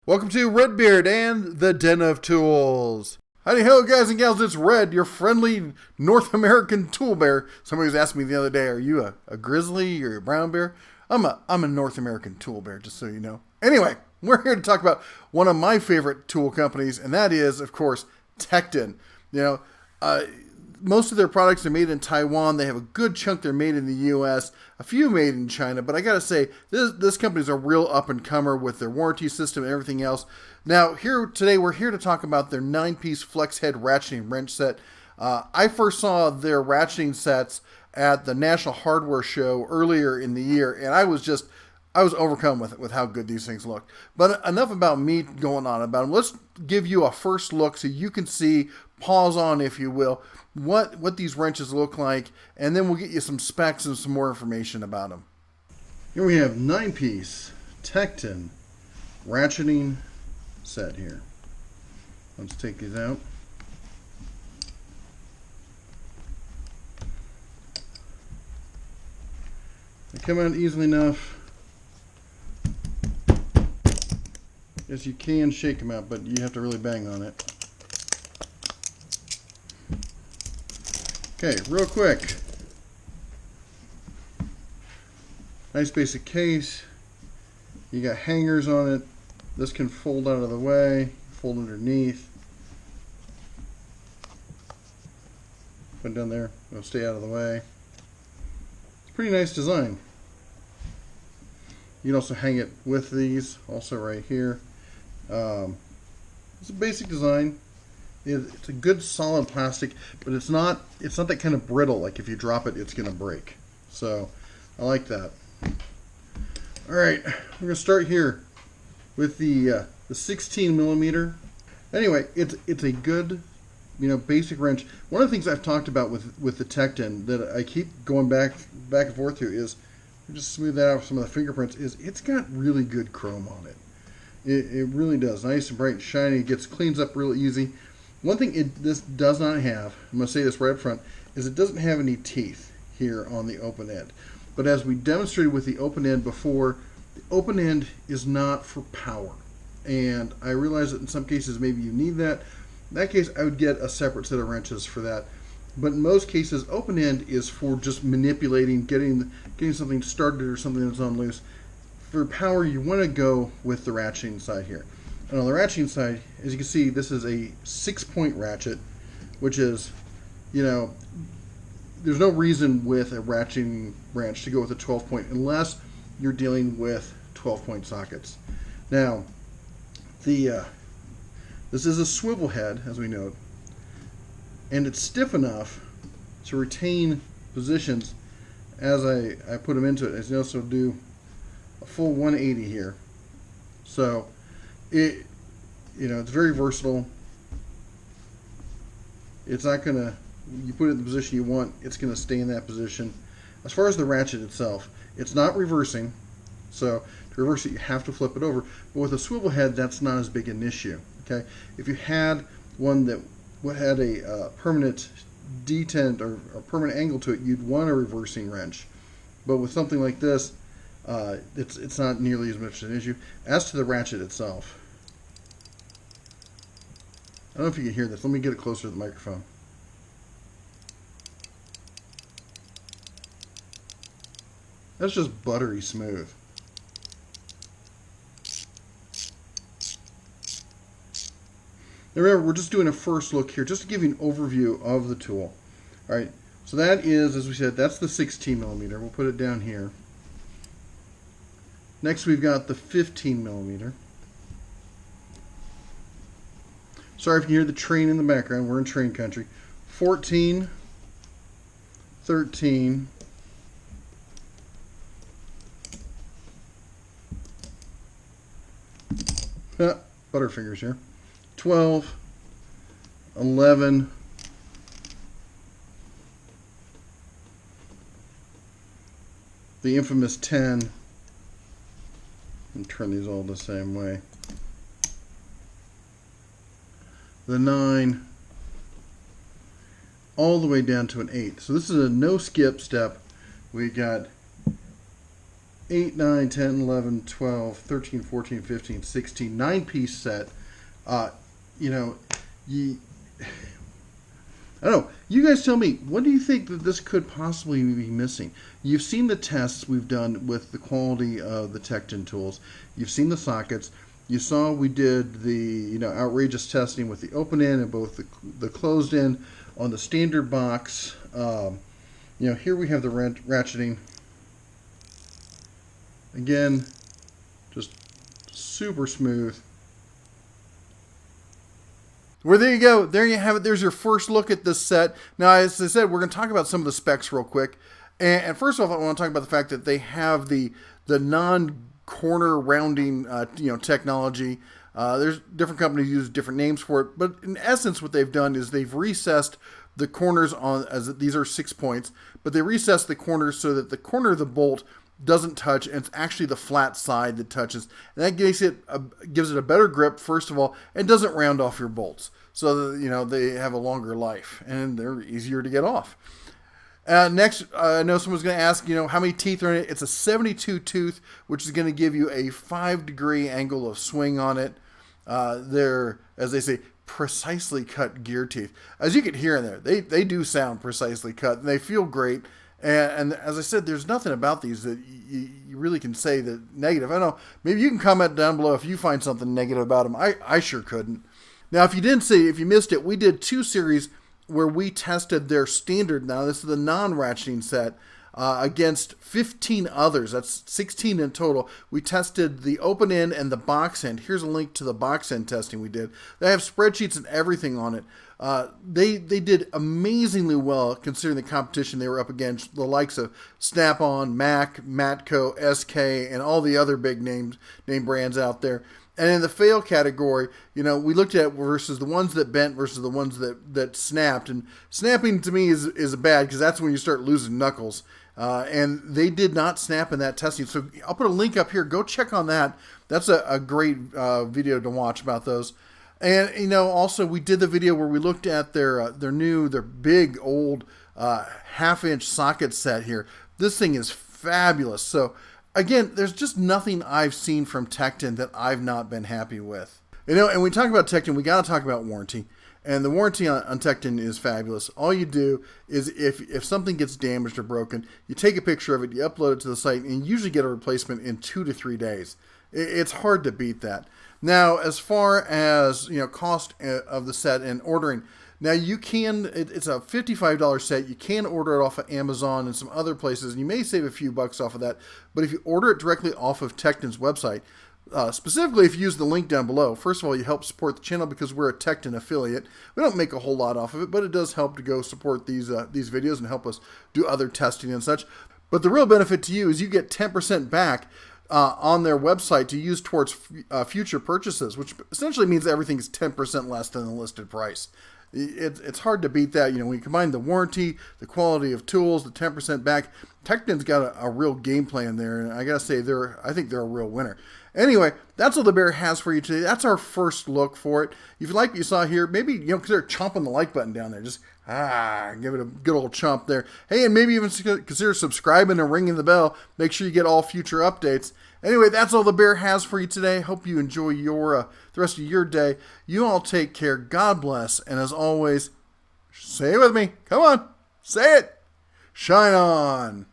Welcome to Redbeard and the Den of Tools. Howdy ho, guys and gals, it's Red, your friendly North American tool bear. Somebody was asking me the other day, are you a grizzly or a brown bear? I'm a North American tool bear, just so you know. Anyway, we're here to talk about one of my favorite tool companies, and that is, of course, Tekton. Most of their products are made in Taiwan. They have a good chunk they're made in the U.S., a few made in China, but I gotta say, this company's a real up-and-comer with their warranty system and everything else. Now, today we're here to talk about their 9-piece flex head ratcheting wrench set. I first saw their ratcheting sets at the National Hardware Show earlier in the year, and I was overcome with how good these things look. But enough about me going on about them. Let's give you a first look so you can see, pause on if you will, what these wrenches look like, and then we'll get you some specs and some more information about them. Here we have 9-piece Tekton ratcheting set here. Let's take these out. They come out easily enough. Yes, you can shake them out, but you have to really bang on it. Okay, real quick. Nice basic case. You got hangers on it. This can fold out of the way, fold underneath. Put it down there, it'll stay out of the way. It's a pretty nice design. You can also hang it with these, also right here. It's a basic design. It's a good solid plastic, but it's not that kind of brittle, like if you drop it, it's going to break. So I like that. All right, we're going to start here with the 16 millimeter. Anyway, it's a good, basic wrench. One of the things I've talked about with the Tekton that I keep going back and forth to is, just smooth that out with some of the fingerprints, is it's got really good chrome on it. It really does. Nice and bright and shiny. It cleans up real easy. One thing this does not have, I'm going to say this right up front, is it doesn't have any teeth here on the open end. But as we demonstrated with the open end before, the open end is not for power. And I realize that in some cases maybe you need that. In that case, I would get a separate set of wrenches for that. But in most cases, open end is for just manipulating, getting something started or something that's on loose. For power, you want to go with the ratcheting side here. And on the ratcheting side, as you can see, this is a 6-point ratchet, which is, there's no reason with a ratcheting wrench to go with a 12-point unless you're dealing with 12-point sockets. Now, this is a swivel head, as we note, and it's stiff enough to retain positions as I put them into it. As you also do a full 180 here. So it's very versatile. It's not gonna, you put it in the position you want, it's gonna stay in that position. As far as the ratchet itself, it's not reversing, so to reverse it you have to flip it over. But with a swivel head, that's not as big an issue. Okay, if you had one that had a permanent detent or a permanent angle to it, you'd want a reversing wrench. But with something like this, it's not nearly as much an issue. As to the ratchet itself, I don't know if you can hear this. Let me get it closer to the microphone. That's just buttery smooth. Now remember, we're just doing a first look here, just to give you an overview of the tool. All right, so that is, as we said, that's the 16 millimeter. We'll put it down here. Next, we've got the 15 millimeter. Sorry if you hear the train in the background. We're in train country. 14, 13, butterfingers here. 12, 11, the infamous 10, and turn these all the same way. The 9, all the way down to an 8. So this is a no skip step. We got 8, 9, 10, 11, 12, 13, 14, 15, 16, 9-piece set. You know, I don't know. You guys tell me, what do you think that this could possibly be missing? You've seen the tests we've done with the quality of the Tekton tools. You've seen the sockets. You saw we did the outrageous testing with the open end and both the closed end on the standard box. Here we have the ratcheting. Again, just super smooth. Well, there you go. There you have it. There's your first look at this set. Now, as I said, we're going to talk about some of the specs real quick. And first off, I want to talk about the fact that they have the non-corner rounding technology. There's different companies use different names for it, but in essence, what they've done is they've recessed the corners these are 6 points, but they recessed the corners so that the corner of the bolt doesn't touch, and it's actually the flat side that touches. And that gives it a better grip, first of all, and doesn't round off your bolts. So that, they have a longer life, and they're easier to get off. Next, I know someone's going to ask, how many teeth are in it. It's a 72 tooth, which is going to give you a 5-degree angle of swing on it. They're, as they say, precisely cut gear teeth. As you can hear in there, they do sound precisely cut, and they feel great. And as I said, there's nothing about these that you really can say that negative. I don't know, maybe you can comment down below if you find something negative about them. I sure couldn't. Now, if you missed it, we did 2 series where we tested their standard. Now, this is the non-ratcheting set against 15 others. That's 16 in total. We tested the open end and the box end. Here's a link to the box end testing we did. They have spreadsheets and everything on it. They did amazingly well considering the competition they were up against, the likes of Snap-on, Mac, Matco, SK, and all the other big name brands out there. And in the fail category, we looked at versus the ones that bent versus the ones that snapped. And snapping to me is bad because that's when you start losing knuckles. And they did not snap in that testing. So I'll put a link up here. Go check on that. That's a great video to watch about those. And, also we did the video where we looked at their big old half-inch socket set here. This thing is fabulous. So again, there's just nothing I've seen from Tekton that I've not been happy with. And when we talk about Tekton, we got to talk about warranty. And the warranty on Tekton is fabulous. All you do is if something gets damaged or broken, you take a picture of it, you upload it to the site, and you usually get a replacement in 2 to 3 days. It's hard to beat that. Now, as far as cost of the set and ordering, now you can. It's a $55 set. You can order it off of Amazon and some other places, and you may save a few bucks off of that. But if you order it directly off of Tekton's website, specifically if you use the link down below, first of all, you help support the channel because we're a Tekton affiliate. We don't make a whole lot off of it, but it does help to go support these videos and help us do other testing and such. But the real benefit to you is you get 10% back on their website to use towards future purchases, which essentially means everything's 10% less than the listed price. It's hard to beat that. When you combine the warranty, the quality of tools, the 10% back, Tekton's got a real game plan there, and I gotta say, I think they're a real winner. Anyway, that's all the bear has for you today. That's our first look for it. If you like what you saw here, maybe consider chomping the like button down there. Just give it a good old chomp there. Hey, and maybe even consider subscribing and ringing the bell. Make sure you get all future updates. Anyway, that's all the bear has for you today. Hope you enjoy the rest of your day. You all take care. God bless. And as always, say it with me. Come on. Say it. Shine on.